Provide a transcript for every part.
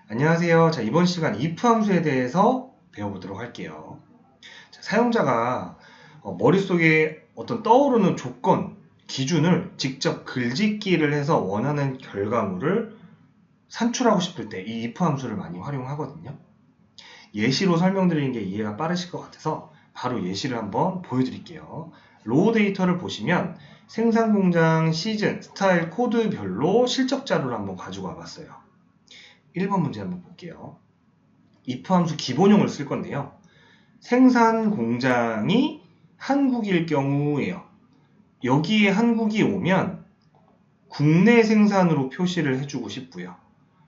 안녕하세요. 자, 이번 시간 if 함수에 대해서 배워보도록 할게요. 자, 사용자가 머릿속에 어떤 떠오르는 조건, 기준을 직접 글짓기를 해서 원하는 결과물을 산출하고 싶을 때 이 if 함수를 많이 활용하거든요. 예시로 설명드리는 게 이해가 빠르실 것 같아서 바로 예시를 한번 보여드릴게요. 로우 데이터를 보시면 생산 공장 시즌, 스타일, 코드별로 실적 자료를 한번 가지고 와봤어요. 1번 문제 한번 볼게요. if 함수 기본형을 쓸 건데요. 생산 공장이 한국일 경우예요. 여기에 한국이 오면 국내 생산으로 표시를 해주고 싶고요.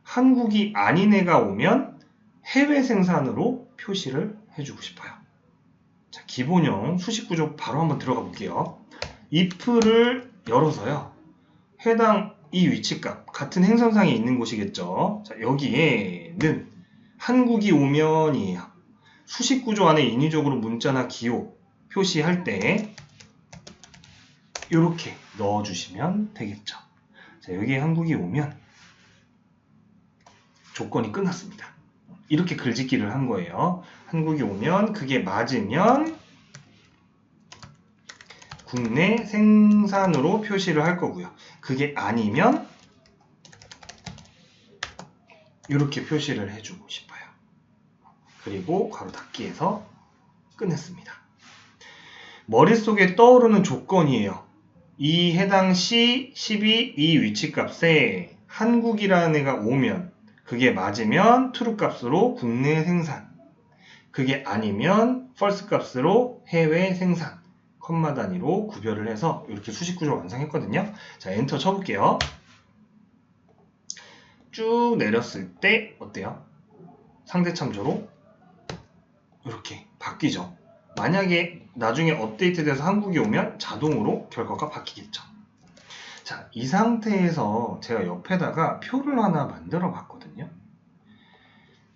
한국이 아닌 애가 오면 해외 생산으로 표시를 해주고 싶어요. 자, 기본형 수식 구조 바로 한번 들어가 볼게요. if를 열어서요. 해당 이 위치값 같은 행선상에 있는 곳이겠죠. 자, 여기에는 한국이 오면이에요. 수식 구조 안에 인위적으로 문자나 기호 표시할 때 이렇게 넣어주시면 되겠죠. 자, 여기에 한국이 오면 조건이 끝났습니다. 이렇게 글짓기를 한 거예요. 한국이 오면 그게 맞으면 국내 생산으로 표시를 할 거고요. 그게 아니면 이렇게 표시를 해주고 싶어요. 그리고 괄호 닫기해서 끝냈습니다. 머릿속에 떠오르는 조건이에요. 이 해당 C, 12, 이 위치값에 한국이라는 애가 오면 그게 맞으면 true 값으로 국내 생산, 그게 아니면 false 값으로 해외 생산, 컴마 단위로 구별을 해서 이렇게 수식 구조를 완성했거든요. 자, 엔터 쳐볼게요. 쭉 내렸을 때 어때요? 상대 참조로 이렇게 바뀌죠. 만약에 나중에 업데이트돼서 한국이 오면 자동으로 결과가 바뀌겠죠. 자, 이 상태에서 제가 옆에다가 표를 하나 만들어 봤거든요.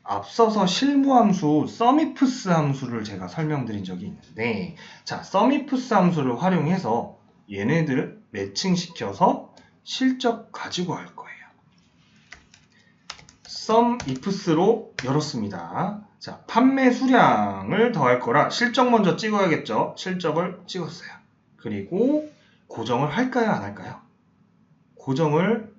앞서서 실무함수 sumifs 함수를 제가 설명드린 적이 있는데, 자, sumifs 함수를 활용해서 얘네들을 매칭시켜서 실적 가지고 할 거예요. sumifs로 열었습니다. 자, 판매 수량을 더할 거라 실적 먼저 찍어야겠죠. 실적을 찍었어요. 그리고 고정을 할까요, 안 할까요? 고정을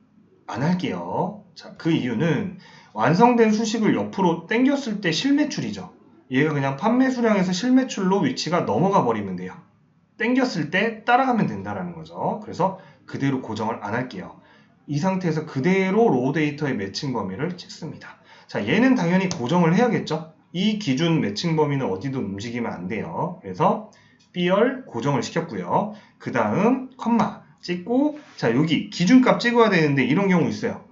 안 할게요. 자, 그 이유는 완성된 수식을 옆으로 당겼을 때 실매출이죠. 얘가 그냥 판매 수량에서 실매출로 위치가 넘어가 버리면 돼요. 당겼을 때 따라가면 된다는 거죠. 그래서 그대로 고정을 안 할게요. 이 상태에서 그대로 로우 데이터의 매칭 범위를 찍습니다. 자, 얘는 당연히 고정을 해야겠죠. 이 기준 매칭 범위는 어디도 움직이면 안 돼요. 그래서 B열 고정을 시켰고요. 그 다음 컴마 찍고, 자, 여기 기준값 찍어야 되는데 이런 경우 있어요.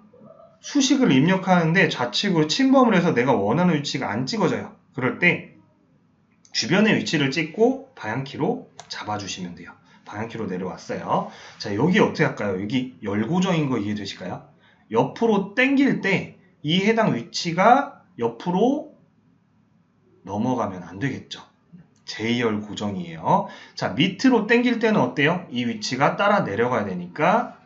수식을 입력하는데 좌측으로 침범을 해서 내가 원하는 위치가 안 찍어져요. 그럴 때 주변의 위치를 찍고 방향키로 잡아주시면 돼요. 방향키로 내려왔어요. 자, 여기 어떻게 할까요? 여기 열고정인 거 이해되실까요? 옆으로 당길 때 이 해당 위치가 옆으로 넘어가면 안 되겠죠. J열 고정이에요. 자, 밑으로 당길 때는 어때요? 이 위치가 따라 내려가야 되니까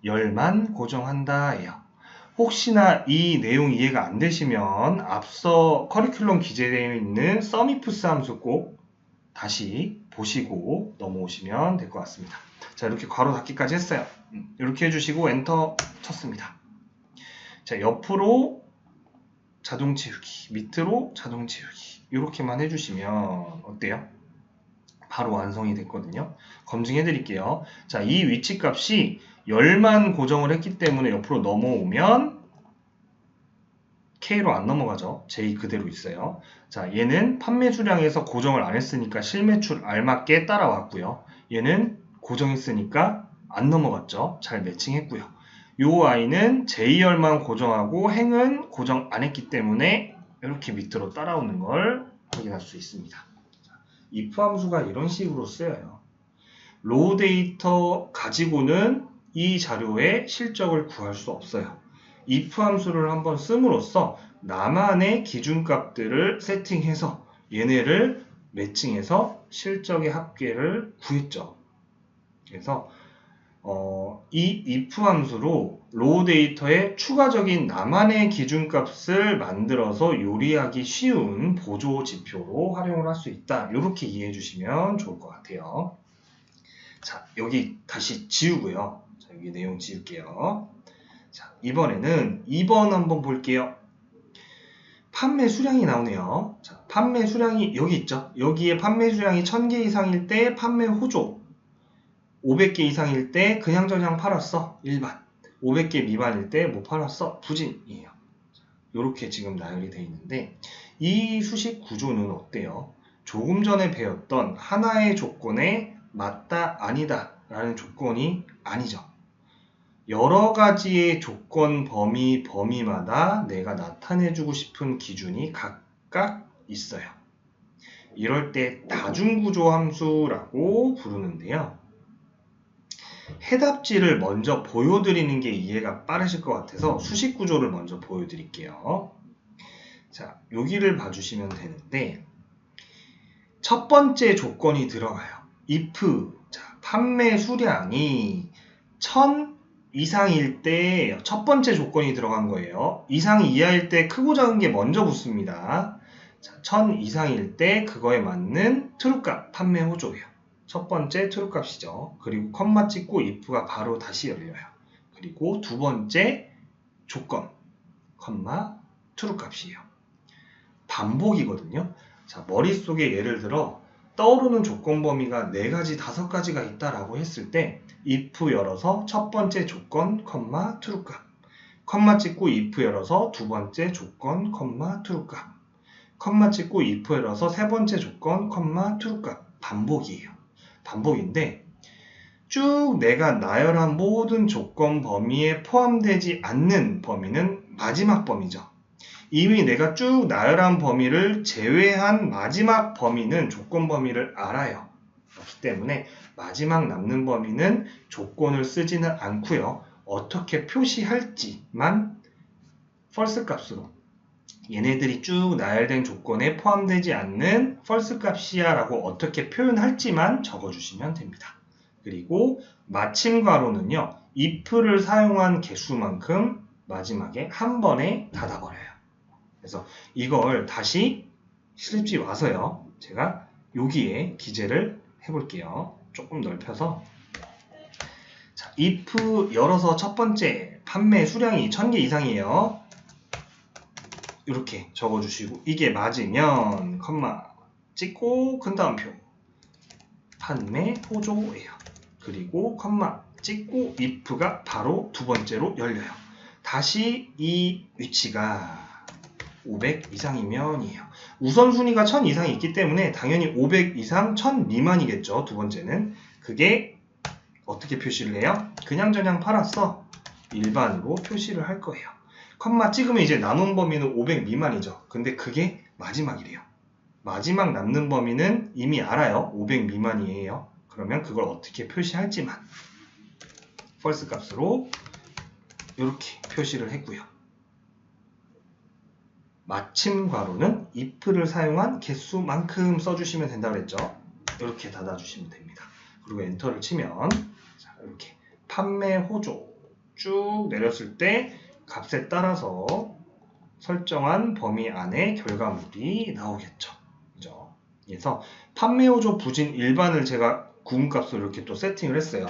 열만 고정한다예요. 혹시나 이 내용 이해가 안 되시면 앞서 커리큘럼 기재되어 있는 sumifs 함수 꼭 다시 보시고 넘어오시면 될 것 같습니다. 자, 이렇게 괄호 닫기까지 했어요. 이렇게 해주시고 엔터 쳤습니다. 자, 옆으로 자동 채우기, 밑으로 자동 채우기 이렇게만 해주시면 어때요? 바로 완성이 됐거든요. 검증해 드릴게요. 자, 이 위치 값이 10만 고정을 했기 때문에 옆으로 넘어오면 K로 안 넘어가죠. J 그대로 있어요. 자, 얘는 판매 수량에서 고정을 안 했으니까 실매출 알맞게 따라왔고요. 얘는 고정했으니까 안 넘어갔죠. 잘 매칭했고요. 요 아이는 J열만 고정하고 행은 고정 안 했기 때문에 이렇게 밑으로 따라오는 걸 확인할 수 있습니다. if 함수가 이런 식으로 쓰여요. 로우 데이터 가지고는 이 자료의 실적을 구할 수 없어요. if 함수를 한번 씀으로써 나만의 기준값들을 세팅해서 얘네를 매칭해서 실적의 합계를 구했죠. 그래서 이 if 함수로 로우 데이터에 추가적인 나만의 기준값을 만들어서 요리하기 쉬운 보조 지표로 활용을 할 수 있다. 이렇게 이해해 주시면 좋을 것 같아요. 자, 여기 다시 지우고요. 자, 여기 내용 지울게요. 자, 이번에는 2번 한번 볼게요. 판매 수량이 나오네요. 자, 판매 수량이 여기 있죠. 여기에 판매 수량이 1000개 이상일 때 판매 호조, 500개 이상일 때 그냥 저냥 팔았어. 일반. 500개 미만일 때 못 팔았어. 부진이에요. 이렇게 지금 나열이 되어 있는데 이 수식 구조는 어때요? 조금 전에 배웠던 하나의 조건에 맞다 아니다 라는 조건이 아니죠. 여러 가지의 조건 범위마다 내가 나타내주고 싶은 기준이 각각 있어요. 이럴 때 다중구조 함수라고 부르는데요. 해답지를 먼저 보여드리는 게 이해가 빠르실 것 같아서 수식 구조를 먼저 보여드릴게요. 자, 여기를 봐주시면 되는데 첫 번째 조건이 들어가요. if 자, 판매 수량이 1000 이상일 때 첫 번째 조건이 들어간 거예요. 이상 이하일 때 크고 작은 게 먼저 붙습니다. 자, 1000 이상일 때 그거에 맞는 true값 판매 호조예요. 첫 번째 true값이죠. 그리고 컴마 찍고 if가 바로 다시 열려요. 그리고 두 번째 조건 컴마 true값이에요. 반복이거든요. 자, 머릿속에 예를 들어 떠오르는 조건 범위가 4가지, 5가지가 있다라고 했을 때 if 열어서 첫 번째 조건, 컴마, true값 컴마 찍고 if 열어서 두 번째 조건, 컴마, true값 컴마 찍고 if 열어서 세 번째 조건, 컴마, true값 반복이에요. 반복인데 쭉 내가 나열한 모든 조건 범위에 포함되지 않는 범위는 마지막 범위죠. 이미 내가 쭉 나열한 범위를 제외한 마지막 범위는 조건 범위를 알아요. 그렇기 때문에 마지막 남는 범위는 조건을 쓰지는 않고요. 어떻게 표시할지만 false 값으로 얘네들이 쭉 나열된 조건에 포함되지 않는 false 값이야 라고 어떻게 표현할지만 적어주시면 됩니다. 그리고 마침 괄호는요. if를 사용한 개수만큼 마지막에 한 번에 닫아버려요. 그래서 이걸 다시 실습지 와서요. 제가 여기에 기재를 해볼게요. 조금 넓혀서 자, if 열어서 첫 번째 판매 수량이 1000개 이상이에요. 이렇게 적어주시고 이게 맞으면 컴마 찍고 큰 따옴표 판매 호조예요. 그리고 컴마 찍고 if가 바로 두 번째로 열려요. 다시 이 위치가 500 이상이면이에요. 우선순위가 1000 이상이 있기 때문에 당연히 500 이상 1000 미만이겠죠. 두 번째는 그게 어떻게 표시를 해요? 그냥 저냥 팔았어. 일반으로 표시를 할 거예요. 컴마 찍으면 이제 남은 범위는 500 미만이죠. 근데 그게 마지막이래요. 마지막 남는 범위는 이미 알아요. 500 미만이에요. 그러면 그걸 어떻게 표시할지만 false 값으로 이렇게 표시를 했고요. 마침 괄호는 if를 사용한 개수만큼 써주시면 된다고 했죠. 이렇게 닫아주시면 됩니다. 그리고 엔터를 치면 자, 이렇게 판매 호조 쭉 내렸을 때 값에 따라서 설정한 범위 안에 결과물이 나오겠죠. 그죠? 그래서 판매 호조 부진 일반을 제가 구분값으로 이렇게 또 세팅을 했어요.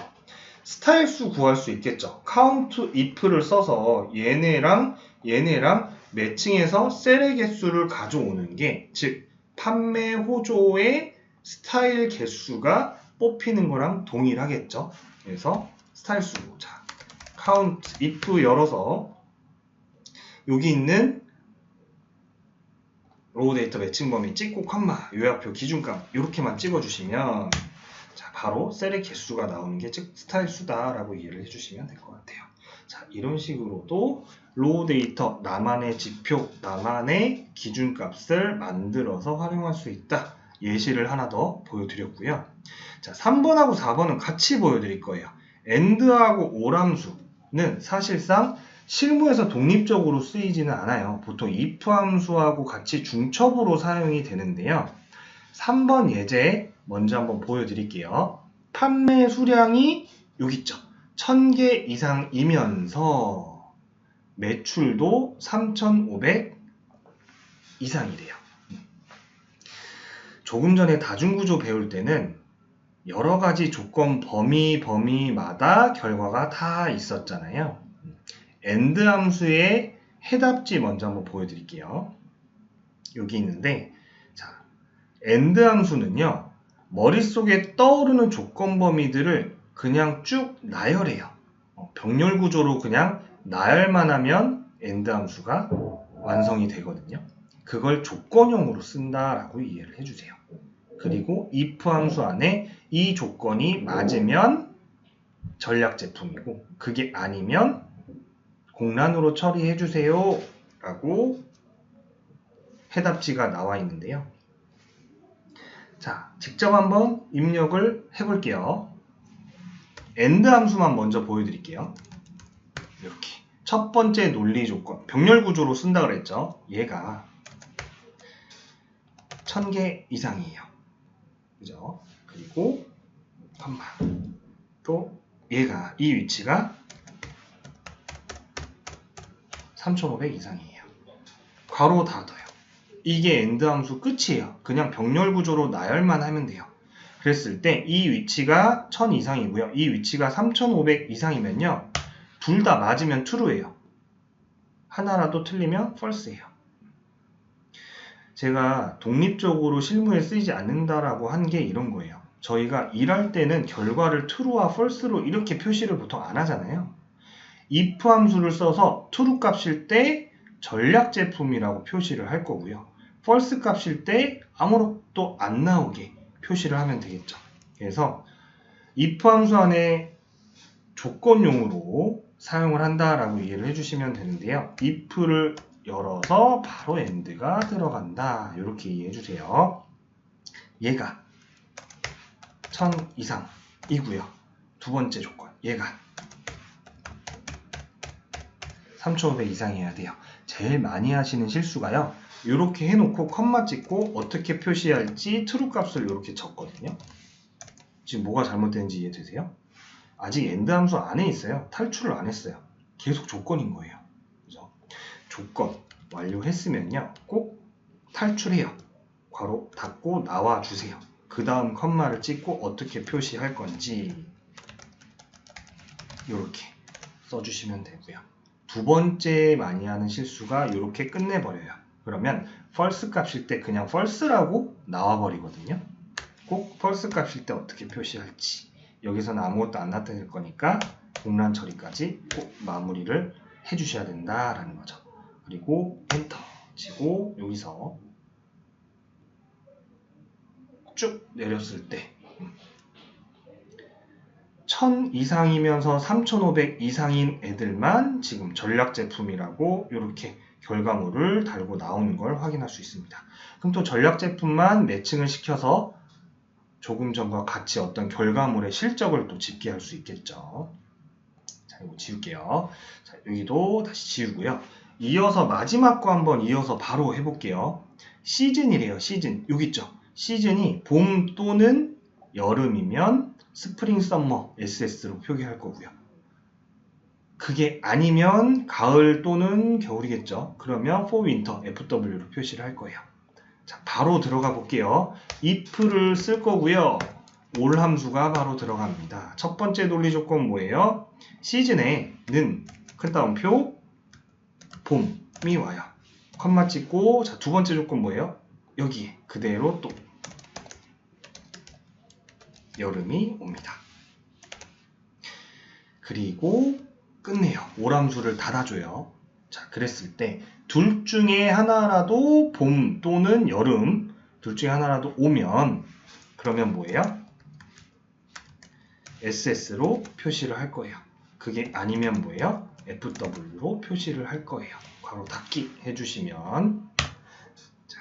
스타일수 구할 수 있겠죠. count if를 써서 얘네랑 매칭해서 셀의 개수를 가져오는 게, 즉 판매 호조의 스타일 개수가 뽑히는 거랑 동일하겠죠. 그래서 스타일수, 자, count if 열어서 여기 있는 로우 데이터 매칭 범위 찍고 컴마 요약표 기준값 이렇게만 찍어주시면 자, 바로 셀의 개수가 나오는 게 즉 스타일 수다 라고 이해를 해주시면 될 것 같아요. 자, 이런 식으로도 로우 데이터 나만의 지표, 나만의 기준값을 만들어서 활용할 수 있다. 예시를 하나 더 보여드렸고요. 자, 3번하고 4번은 같이 보여드릴 거예요. AND하고 오람수는 사실상 실무에서 독립적으로 쓰이지는 않아요. 보통 if 함수하고 같이 중첩으로 사용이 되는데요. 3번 예제 먼저 한번 보여드릴게요. 판매 수량이 여기 있죠. 1000개 이상이면서 매출도 3,500 이상이래요. 조금 전에 다중구조 배울 때는 여러 가지 조건 범위마다 결과가 다 있었잖아요. AND 함수의 해답지 먼저 한번 보여드릴게요. 여기 있는데, 자, AND 함수는요, 머릿속에 떠오르는 조건 범위들을 그냥 쭉 나열해요. 병렬 구조로 그냥 나열만 하면 AND 함수가 완성이 되거든요. 그걸 조건형으로 쓴다라고 이해를 해주세요. 그리고 if 함수 안에 이 조건이 맞으면 전략 제품이고, 그게 아니면 공란으로 처리해주세요 라고 해답지가 나와 있는데요. 자, 직접 한번 입력을 해볼게요. AND 함수만 먼저 보여드릴게요. 이렇게 첫 번째 논리 조건, 병렬 구조로 쓴다 그랬죠. 얘가 1000개 이상이에요. 그죠? 그리고 컴마. 또 얘가 이 위치가 3,500 이상이에요. 괄호 닫아요. 이게 AND 함수 끝이에요. 그냥 병렬 구조로 나열만 하면 돼요. 그랬을 때 이 위치가 1000 이상이고요. 이 위치가 3,500 이상이면요. 둘 다 맞으면 true예요. 하나라도 틀리면 false예요. 제가 독립적으로 실무에 쓰이지 않는다라고 한 게 이런 거예요. 저희가 일할 때는 결과를 true와 false로 이렇게 표시를 보통 안 하잖아요. if 함수를 써서 true 값일 때 전략 제품이라고 표시를 할 거고요. false 값일 때 아무것도 안 나오게 표시를 하면 되겠죠. 그래서 if 함수 안에 조건용으로 사용을 한다라고 이해를 해주시면 되는데요. if를 열어서 바로 AND가 들어간다. 이렇게 이해해주세요. 얘가 1000 이상이고요. 두 번째 조건, 얘가 3,500 이상이어야 돼요. 제일 많이 하시는 실수가요. 이렇게 해놓고 컴마 찍고 어떻게 표시할지 true 값을 이렇게 적거든요. 지금 뭐가 잘못된지 이해되세요? 아직 AND 함수 안에 있어요. 탈출을 안 했어요. 계속 조건인 거예요. 그죠? 조건 완료했으면요. 꼭 탈출해요. 괄호 닫고 나와주세요. 그 다음 컴마를 찍고 어떻게 표시할 건지 이렇게 써주시면 되고요. 두 번째 많이 하는 실수가 이렇게 끝내버려요. 그러면 false 값일 때 그냥 false라고 나와버리거든요. 꼭 false 값일 때 어떻게 표시할지 여기서는 아무것도 안 나타낼 거니까 공란 처리까지 꼭 마무리를 해주셔야 된다라는 거죠. 그리고 엔터 치고 여기서 쭉 내렸을 때 1000 이상이면서 3500 이상인 애들만 지금 전략 제품이라고 이렇게 결과물을 달고 나오는 걸 확인할 수 있습니다. 그럼 또 전략 제품만 매칭을 시켜서 조금 전과 같이 어떤 결과물의 실적을 또 집계할 수 있겠죠. 자, 이거 지울게요. 자, 여기도 다시 지우고요. 이어서 마지막 거 한번 이어서 바로 해볼게요. 시즌이래요. 시즌. 여기 있죠. 시즌이 봄 또는 여름이면 스프링 썸머 SS로 표기할 거고요. 그게 아니면 가을 또는 겨울이겠죠. 그러면 for winter FW로 표시를 할 거예요. 자, 바로 들어가 볼게요. if를 쓸 거고요. 올 함수가 바로 들어갑니다. 첫 번째 논리 조건 뭐예요? 시즌에는 큰 따옴표 봄이 와요. 컴마 찍고 자, 두 번째 조건 뭐예요? 여기에 그대로 또 여름이 옵니다. 그리고 끝내요. 올 함수를 닫아줘요. 자, 그랬을 때 둘 중에 하나라도 봄 또는 여름 둘 중에 하나라도 오면 그러면 뭐예요? SS로 표시를 할 거예요. 그게 아니면 뭐예요? FW로 표시를 할 거예요. 괄호 닫기 해주시면 자,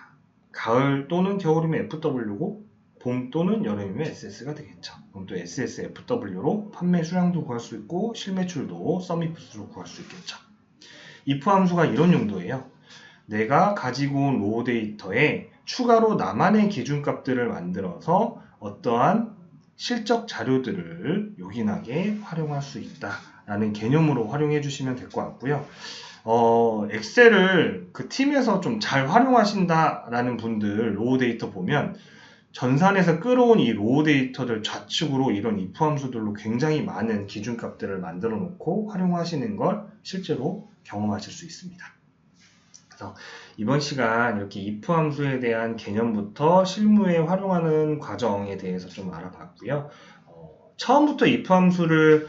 가을 또는 겨울이면 FW고 봄 또는 여름이면 SS가 되겠죠. 그럼 또 SS, FW로 판매 수량도 구할 수 있고 실매출도 서밋으로 구할 수 있겠죠. if 함수가 이런 용도예요. 내가 가지고 온 로우 데이터에 추가로 나만의 기준값들을 만들어서 어떠한 실적 자료들을 요긴하게 활용할 수 있다라는 개념으로 활용해 주시면 될 것 같고요. 엑셀을 그 팀에서 좀 잘 활용하신다라는 분들 로우 데이터 보면 전산에서 끌어온 이 로우 데이터를 좌측으로 이런 if 함수들로 굉장히 많은 기준값들을 만들어 놓고 활용하시는 걸 실제로 경험하실 수 있습니다. 그래서 이번 시간 이렇게 if 함수에 대한 개념부터 실무에 활용하는 과정에 대해서 좀 알아봤고요. 처음부터 if 함수를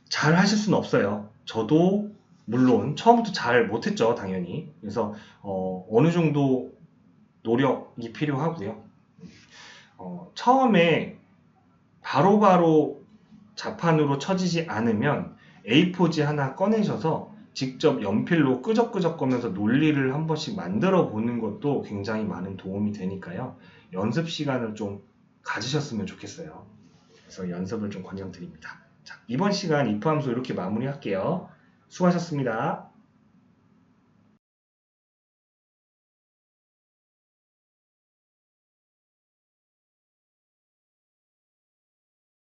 잘 하실 수는 없어요. 저도 물론 처음부터 잘 못했죠, 당연히. 그래서 어느 정도 노력이 필요하고요. 처음에 바로바로 자판으로 쳐지지 않으면 A4지 하나 꺼내셔서 직접 연필로 끄적끄적 거면서 논리를 한 번씩 만들어 보는 것도 굉장히 많은 도움이 되니까요. 연습 시간을 좀 가지셨으면 좋겠어요. 그래서 연습을 좀 권장드립니다. 자, 이번 시간 if 함수 이렇게 마무리할게요. 수고하셨습니다.